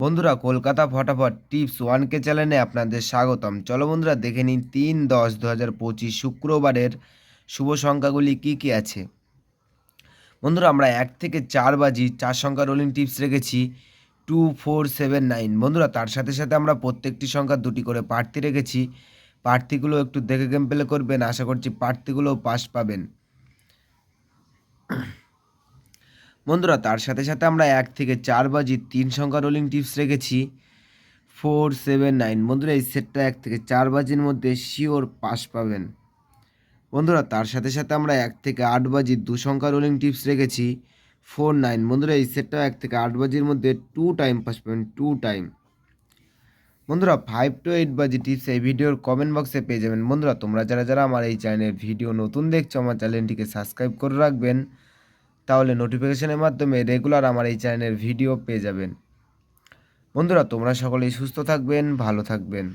বন্ধুরা, কলকাতা ফটাফট tips 1K চ্যানেলে আপনাদের স্বাগতম। চলো বন্ধুরা, দেখে নিন 3-10-2025 শুক্রবারের শুভ সংখ্যাগুলি কি কি আছে। বন্ধুরা, আমরা 1 থেকে 4 বাজি 4 সংখ্যা রোলিং টিপস রেখেছি 2479। বন্ধুরা, তার সাথে সাথে আমরা প্রত্যেকটি সংখ্যা দুটি করে প্রার্থী রেখেছি। প্রার্থীগুলো একটু দেখে গেম প্লে করবেন, আশা করছি প্রার্থীগুলো পাস পাবেন। বন্ধুরা, তার সাথে সাথে আমরা 1 থেকে 4 বাজি 3 সংখ্যা রোলিং টিপস রেখেছি 479। বন্ধুরা, এই সেটটা 1 থেকে 4 বাজির মধ্যে শিওর পাস পাবেন। বন্ধুরা, তার সাথে সাথে আমরা 1 থেকে 8 বাজির 2 সংখ্যা রোলিং টিপস রেখেছি 49। বন্ধুরা, এই সেটটা 1 থেকে 8 বাজির মধ্যে 2 টাইম পাস পাবেন, 2 টাইম। বন্ধুরা, 5 to 8 বাজি টিপস এই ভিডিওর কমেন্ট বক্সে পেয়ে যাবেন। বন্ধুরা, তোমরা যারা যারা আমার এই চ্যানেলের ভিডিও নতুন দেখছো, আমার চ্যানেলটিকে সাবস্ক্রাইব করে রাখবেন, তাহলে নোটিফিকেশনের মাধ্যমে রেগুলার আমার এই চ্যানেলের ভিডিও পেয়ে যাবেন। বন্ধুরা, তোমরা সকলেই সুস্থ থাকবেন, ভালো থাকবেন।